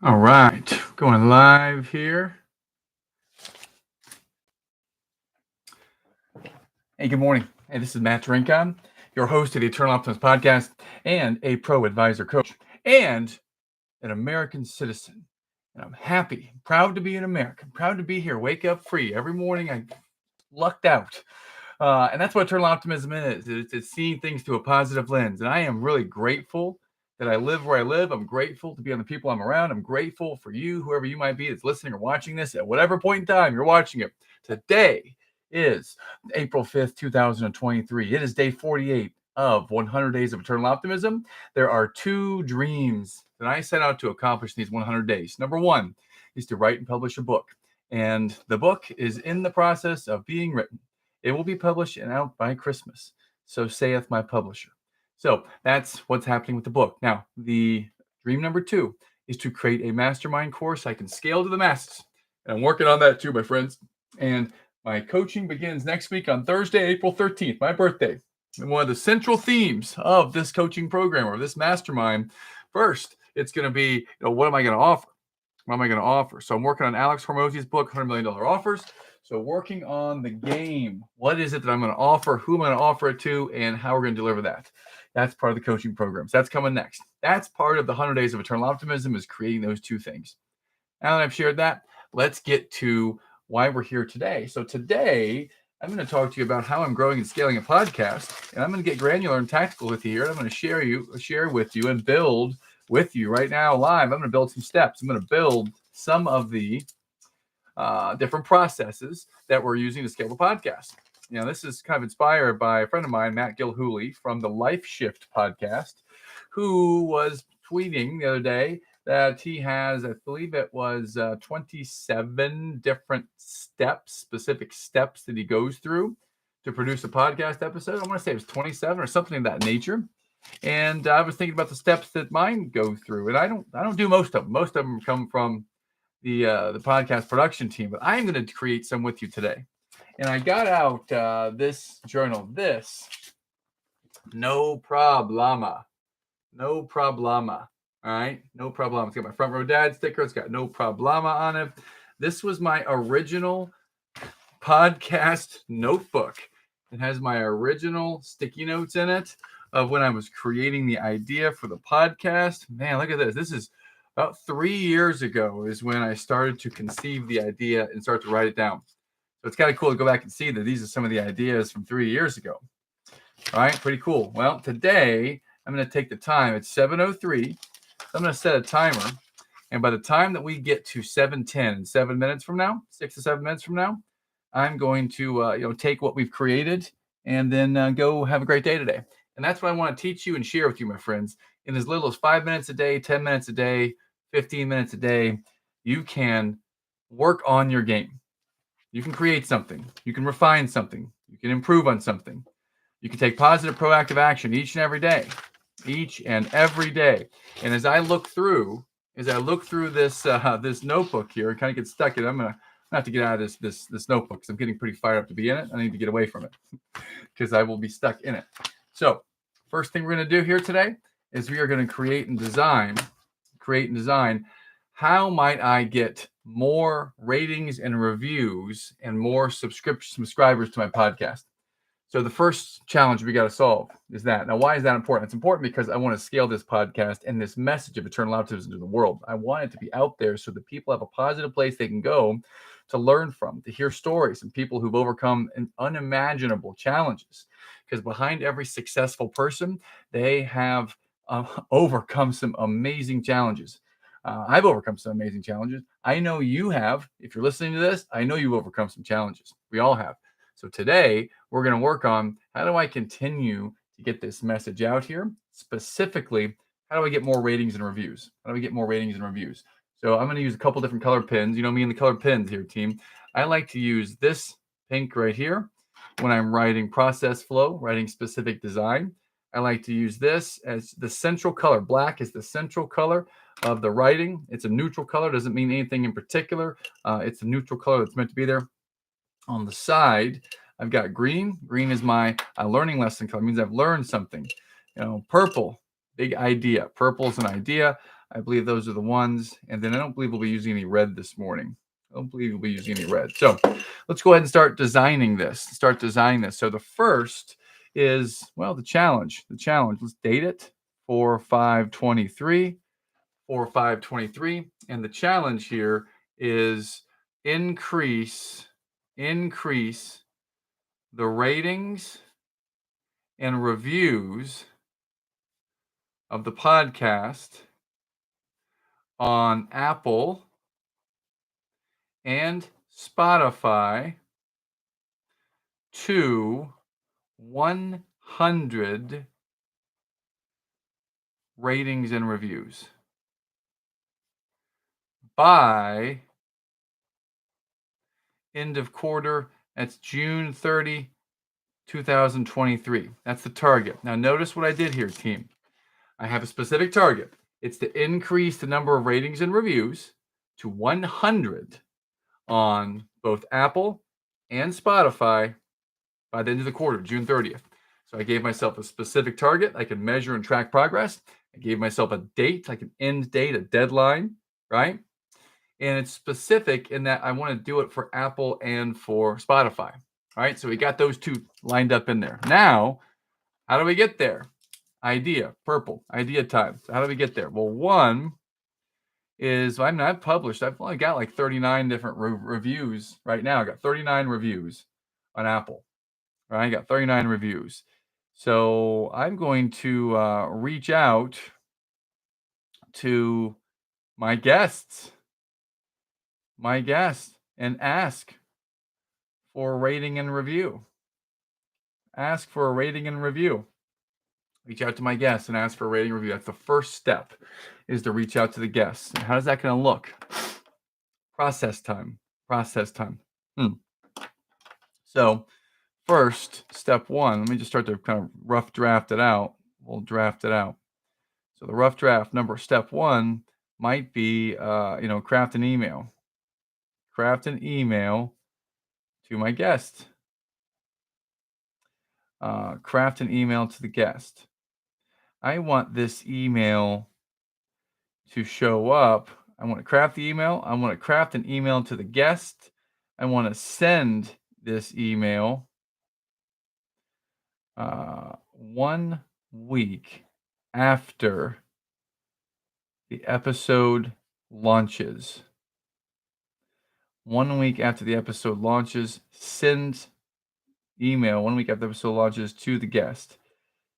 All right, going live here. Hey, good morning. Hey, this is Matt Rincon, your host of the Eternal Optimist podcast and a pro advisor coach and an American citizen. And I'm happy, proud to be an American, proud to be here. Wake up free every morning. I lucked out. And that's what Eternal Optimism is. It's seeing things through a positive lens. And I am really grateful that I live where I live. I'm grateful to be on the people I'm around. I'm grateful for you, whoever you might be that's listening or watching this at whatever point in time you're watching it. Today is April 5th, 2023. It is day 48 of 100 Days of Eternal Optimism. There are two dreams that I set out to accomplish in these 100 days. Number one is to write and publish a book. And the book is in the process of being written. It will be published and out by Christmas. So saith my publisher. So that's what's happening with the book. Now, the dream number two is to create a mastermind course I can scale to the masses. And I'm working on that too, my friends. And my coaching begins next week on Thursday, April 13th, my birthday. And one of the central themes of this coaching program or this mastermind, first, it's going to be, what am I going to offer? What am I going to offer? So I'm working on Alex Hormozzi's book, $100 Million Offers. So working on the game. What is it that I'm going to offer? Who am I going to offer it to? And how we're going to deliver that. That's part of the coaching programs. That's coming next. That's part of the 100 Days of Eternal Optimism is creating those two things. Now that I've shared that, let's get to why we're here today. So today, I'm going to talk to you about how I'm growing and scaling a podcast. And I'm going to get granular and tactical with you here. And I'm going to share with you and build with you right now live. I'm going to build some steps. I'm going to build some of the different processes that we're using to scale the podcast. This is kind of inspired by a friend of mine, Matt Gilhooly from the Life Shift podcast, who was tweeting the other day that he has, I believe it was 27 different steps, specific steps that he goes through to produce a podcast episode. I want to say it was 27 or something of that nature. And I was thinking about the steps that mine go through, and I don't do most of them. Most of them come from the podcast production team, but I'm going to create some with you today. And I got out this journal, this no problema. All right, no problema. It's got my front row dad sticker. It's got no problema on it. This was my original podcast notebook. It has my original sticky notes in it of when I was creating the idea for the podcast. Man, look at this. This is about 3 years ago is when I started to conceive the idea and start to write it down. So it's kind of cool to go back and see that these are some of the ideas from 3 years ago. All right, pretty cool. Well, today I'm going to take the time. It's 7:03. I'm going to set a timer. And by the time that we get to 7:10 in 7 minutes from now, 6 to 7 minutes from now, I'm going to take what we've created and then go have a great day today. And that's what I want to teach you and share with you, my friends. In as little as 5 minutes a day, 10 minutes a day, 15 minutes a day, you can work on your game. You can create something. You can refine something. You can improve on something. You can take positive, proactive action each and every day. And as I look through this this notebook here and kind of get stuck in it, I'm gonna have to get out of this notebook because I'm getting pretty fired up to be in it. I need to get away from it because I will be stuck in it. So first thing we're going to do here today is we are going to create and design how might I get more ratings and reviews and more subscribers to my podcast. So the first challenge we got to solve is that. Now, why is that important? It's important because I want to scale this podcast and this message of eternal optimism to the world. I want it to be out there so that people have a positive place they can go to learn from, to hear stories and people who've overcome unimaginable challenges. Because behind every successful person, they have overcome some amazing challenges. I've overcome some amazing challenges. I know you have. If you're listening to this, I know you've overcome some challenges. We all have. So today, we're going to work on how do I continue to get this message out here? Specifically, how do I get more ratings and reviews? So I'm going to use a couple different color pins. You know me and the color pins here, team. I like to use this pink right here when I'm writing process flow, writing specific design. I like to use this as the central color. Black is the central color of the writing. It's a neutral color. Doesn't mean anything in particular. It's a neutral color that's meant to be there. On the side, I've got green. Green is my learning lesson color. It means I've learned something. Purple, big idea. Purple is an idea. I believe those are the ones. And then I don't believe we'll be using any red this morning. I don't believe we'll be using any red. So let's go ahead and start designing this. So the first is, well, the challenge. Let's date it 4/5/23. 4/5/23. And the challenge here is increase the ratings and reviews of the podcast on Apple and Spotify to 100 ratings and reviews by end of quarter. That's June 30, 2023. That's the target. Now notice what I did here, team. I have a specific target. It's to increase the number of ratings and reviews to 100 on both Apple and Spotify by the end of the quarter, June 30th. So I gave myself a specific target. I can measure and track progress. I gave myself a date, like an end date, a deadline, right? And it's specific in that I want to do it for Apple and for Spotify. All right, so we got those two lined up in there. Now, how do we get there? Idea, purple, idea time. So how do we get there? Well, one is, I've published, I've only got like 39 different reviews right now. I got 39 reviews on Apple, right? I got 39 reviews. So I'm going to reach out to my guests, and ask for a rating and review. Ask for a rating and review. Reach out to my guests and ask for a rating review. That's the first step, is to reach out to the guests. And how is that going to look? Process time. So first, step one, let me just start to kind of rough draft it out. We'll draft it out. So the rough draft step one might be, craft an email. Craft an email to my guest. Craft an email to the guest. I want this email to show up. I want to craft the email. I want to craft an email to the guest. I want to send this email 1 week after the episode launches. 1 week after the episode launches, send email 1 week after the episode launches to the guest.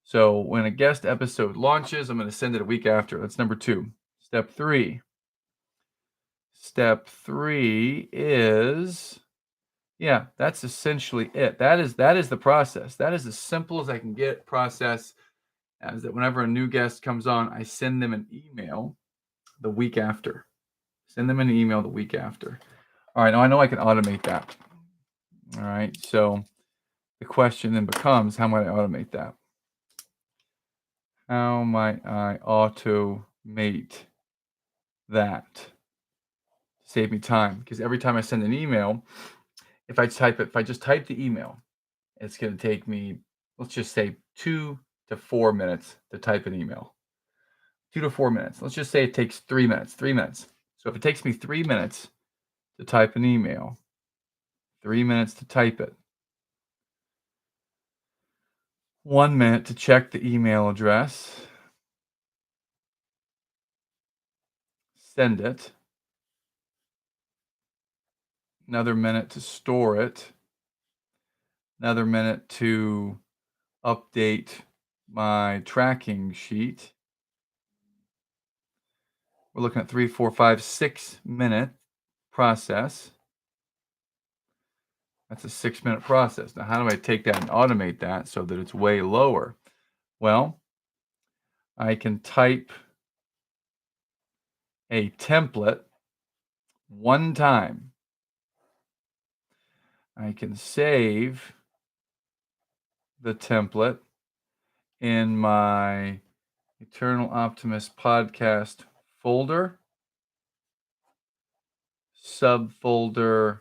So when a guest episode launches, I'm going to send it a week after. That's number 2. Step 3. Step 3 is, that's essentially it. That is the process. That is as simple as I can get process. As that whenever a new guest comes on, I send them an email the week after. Send them an email the week after. All right, now I know I can automate that. All right, so the question then becomes, how might I automate that? How might I automate that? Save me time, because every time I send an email, if I just type the email, it's going to take me, let's just say 2 to 4 minutes to type an email. 2 to 4 minutes. Let's just say it takes 3 minutes. 3 minutes. So if it takes me 3 minutes to type an email, 3 minutes to type it, 1 minute to check the email address, send it, another minute to store it, another minute to update my tracking sheet. We're looking at 3, 4, 5, 6 minute process. That's a 6-minute process. Now, how do I take that and automate that so that it's way lower? Well, I can type a template one time. I can save the template in my Eternal Optimist podcast folder, subfolder,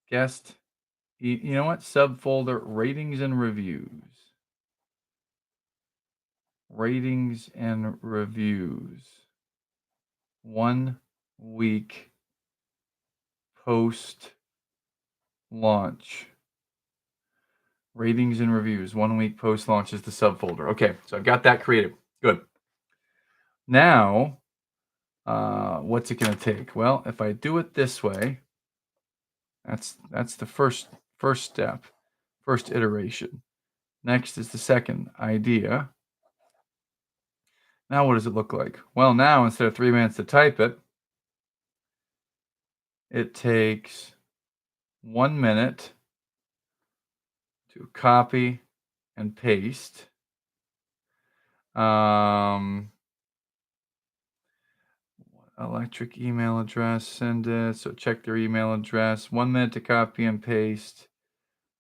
guest, subfolder ratings and reviews. ratings and reviews. 1 week post launch. Ratings and reviews. 1 week post launch is the subfolder. Okay, so I've got that created. Good. Now, what's it going to take? Well, if I do it this way, that's the first step, first iteration. Next is the second idea. Now, what does it look like? Well, now instead of 3 minutes to type it, it takes 1 minute to copy and paste. Electric email address, send it. So check their email address. 1 minute to copy and paste.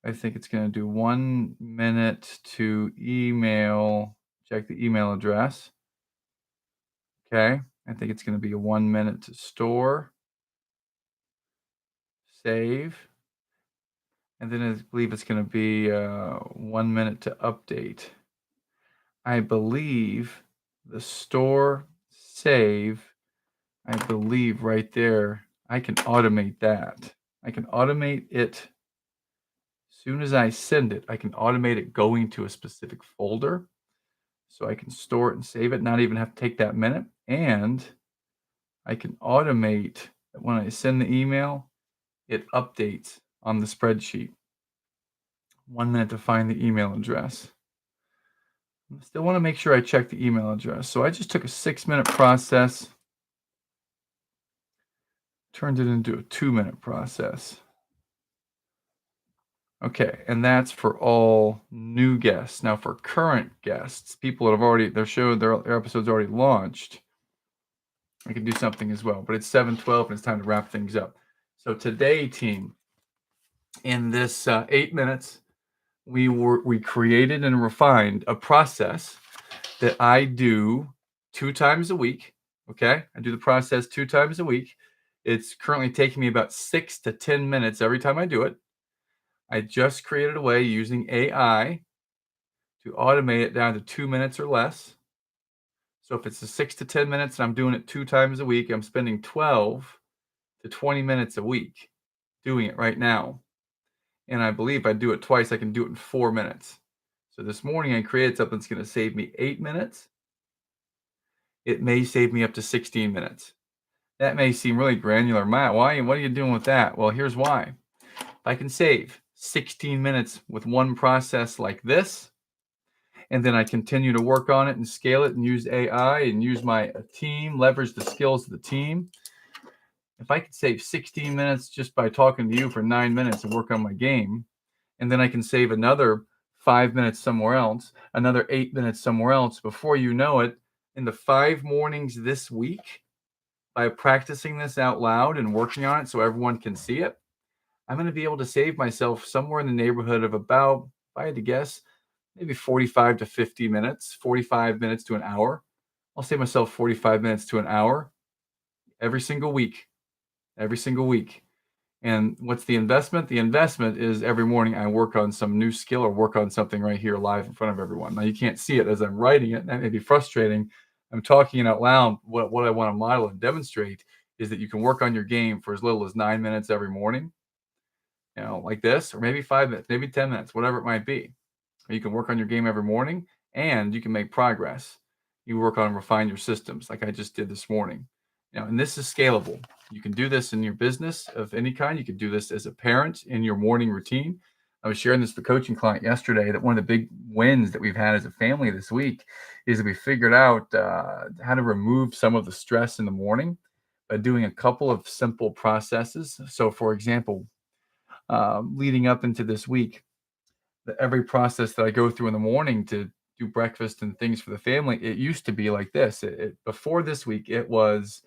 I think it's going to do 1 minute to email. Check the email address. Okay. I think it's going to be a 1 minute to store. Save. And then I believe it's going to be 1 minute to update. I believe the store save, I believe right there, I can automate that. I can automate it. As soon as I send it, I can automate it going to a specific folder. So I can store it and save it, not even have to take that minute. And I can automate when I send the email, it updates on the spreadsheet. 1 minute to find the email address. I still want to make sure I check the email address. So I just took a 6-minute process, turned it into a 2-minute process. Okay, and that's for all new guests. Now for current guests, people that have already, their episode's already launched, I can do something as well. But it's 7:12 and it's time to wrap things up. So today, team, in this 8 minutes, we created and refined a process that I do 2 times a week. Okay, I do the process 2 times a week. It's currently taking me about 6 to 10 minutes every time I do it. I just created a way using AI to automate it down to 2 minutes or less. So if it's a 6 to 10 minutes and I'm doing it 2 times a week, I'm spending 12 to 20 minutes a week doing it right now. And I believe if I do it twice, I can do it in 4 minutes. So this morning I created something that's going to save me 8 minutes. It may save me up to 16 minutes. That may seem really granular. Matt, why? What are you doing with that? Well, here's why. If I can save 16 minutes with one process like this, and then I continue to work on it and scale it and use AI and use my team, leverage the skills of the team. If I could save 16 minutes just by talking to you for 9 minutes and work on my game, and then I can save another 5 minutes somewhere else, another 8 minutes somewhere else, before you know it, in the 5 mornings this week, by practicing this out loud and working on it so everyone can see it, I'm going to be able to save myself somewhere in the neighborhood of about, if I had to guess, maybe 45 to 50 minutes, 45 minutes to an hour. I'll save myself 45 minutes to an hour every single week. And what's the investment? The investment is every morning I work on some new skill or work on something right here live in front of everyone. Now you can't see it as I'm writing it. That may be frustrating. I'm talking it out loud. What I want to model and demonstrate is that you can work on your game for as little as 9 minutes every morning, like this, or maybe 5 minutes, maybe 10 minutes, whatever it might be. You can work on your game every morning and you can make progress. You work on and refine your systems like I just did this morning. And this is scalable. You can do this in your business of any kind. You can do this as a parent in your morning routine. I was sharing this with a coaching client yesterday that one of the big wins that we've had as a family this week is that we figured out how to remove some of the stress in the morning by doing a couple of simple processes. So, for example, leading up into this week, every process that I go through in the morning to do breakfast and things for the family, it used to be like this. Before this week, it was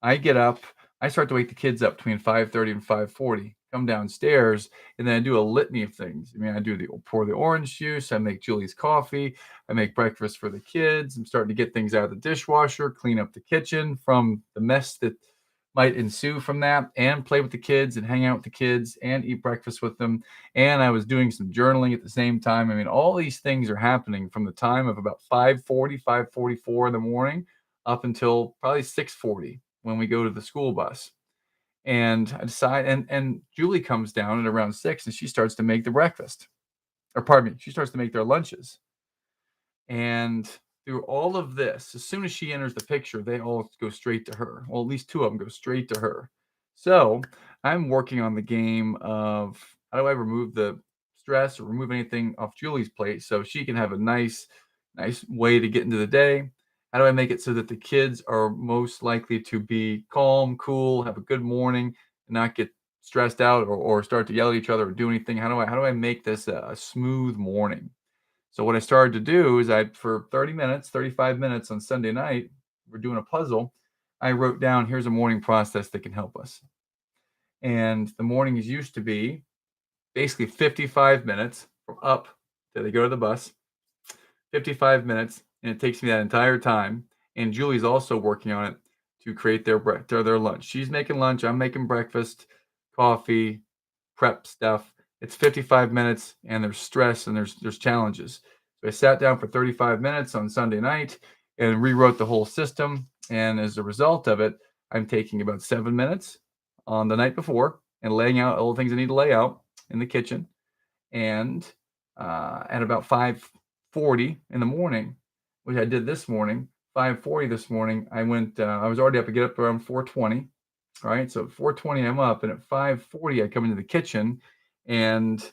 I get up, I start to wake the kids up between 5:30 and 5:40, come downstairs, and then I do a litany of things. I mean, pour the orange juice, I make Julie's coffee, I make breakfast for the kids. I'm starting to get things out of the dishwasher, clean up the kitchen from the mess that might ensue from that, and play with the kids and hang out with the kids and eat breakfast with them. And I was doing some journaling at the same time. I mean, all these things are happening from the time of about 5:40, 5:44 in the morning up until probably 6:40 when we go to the school bus. And I decide and Julie comes down at around 6 and she starts to make the breakfast. Or pardon me, she starts to make their lunches. And through all of this, as soon as she enters the picture, they all go straight to her. Well, at least two of them go straight to her. So I'm working on the game of how do I remove the stress or remove anything off Julie's plate so she can have a nice way to get into the day. How do I make it so that the kids are most likely to be calm, cool, have a good morning, and not get stressed out or start to yell at each other or do anything? How do I make this a smooth morning? So what I started to do is for 30 minutes, 35 minutes on Sunday night, we're doing a puzzle. I wrote down, here's a morning process that can help us. And the mornings used to be basically 55 minutes from up till they go to the bus, 55 minutes, and it takes me that entire time. And Julie's also working on it to create their lunch. She's making lunch, I'm making breakfast, coffee, prep stuff. It's 55 minutes and there's stress and there's challenges. So I sat down for 35 minutes on Sunday night and rewrote the whole system. And as a result of it, I'm taking about 7 minutes on the night before and laying out all the things I need to lay out in the kitchen. And at about 5:40 in the morning, which I did this morning, 5:40 this morning, I was already up. I get up around 4:20. All right. So at 4:20, I'm up. And at 5:40, I come into the kitchen and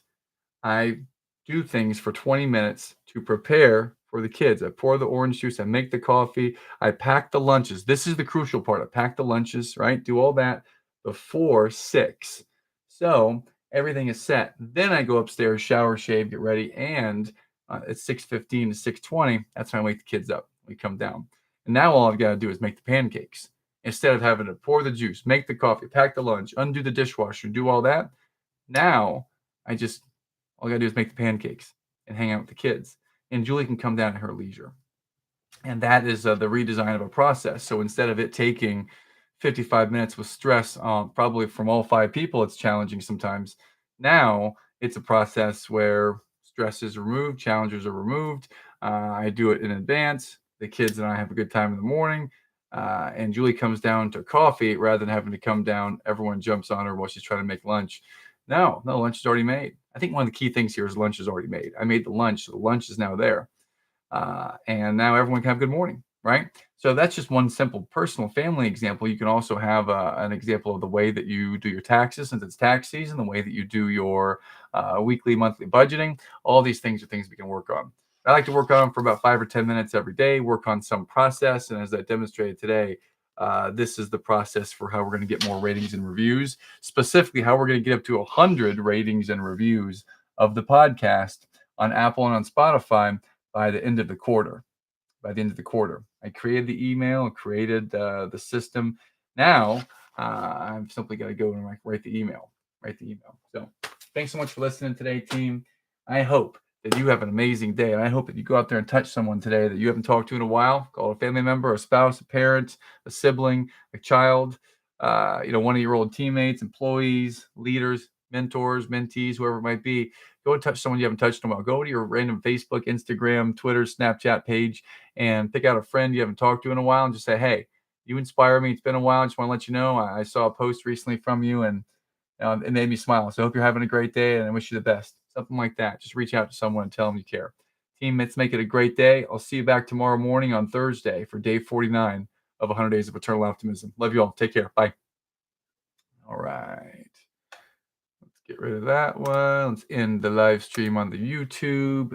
I do things for 20 minutes to prepare for the kids. I pour the orange juice, I make the coffee, I pack the lunches. This is the crucial part. I pack the lunches, right? Do all that before 6. So everything is set. Then I go upstairs, shower, shave, get ready, and at 6:15 to 6:20, that's when I wake the kids up. We come down. And now all I've got to do is make the pancakes. Instead of having to pour the juice, make the coffee, pack the lunch, undo the dishwasher, do all that, now I just all I gotta do is make the pancakes and hang out with the kids, and Julie can come down at her leisure. And that is the redesign of a process. So instead of it taking 55 minutes with stress, probably from all 5 people, it's challenging sometimes. Now it's a process where stress is removed, challenges are removed. I do it in advance. The kids and I have a good time in the morning. And Julie comes down to coffee rather than having to come down. Everyone jumps on her while she's trying to make lunch. No, lunch is already made. I think one of the key things here is lunch is already made. I made the lunch, so the lunch is now there. And now everyone can have a good morning, right? So that's just one simple personal family example. You can also have an example of the way that you do your taxes since it's tax season, the way that you do your weekly, monthly budgeting. All these things are things we can work on. I like to work on them for about 5 or 10 minutes every day, work on some process. And as I demonstrated today, this is the process for how we're going to get more ratings and reviews, specifically how we're going to get up to 100 ratings and reviews of the podcast on Apple and on Spotify by the end of the quarter. I created the email, created the system. Now I've simply got to go and write the email. So thanks so much for listening today, team. I hope that you have an amazing day. And I hope that you go out there and touch someone today that you haven't talked to in a while. Call a family member, a spouse, a parent, a sibling, a child, one of your old teammates, employees, leaders, mentors, mentees, whoever it might be. Go and touch someone you haven't touched in a while. Go to your random Facebook, Instagram, Twitter, Snapchat page and pick out a friend you haven't talked to in a while and just say, hey, you inspire me. It's been a while. I just want to let you know I saw a post recently from you and it made me smile. So I hope you're having a great day and I wish you the best. Something like that. Just reach out to someone and tell them you care. Team, let's make it a great day. I'll see you back tomorrow morning on Thursday for day 49 of 100 Days of Eternal Optimism. Love you all. Take care. Bye. All right. Let's get rid of that one. Let's end the live stream on the YouTube.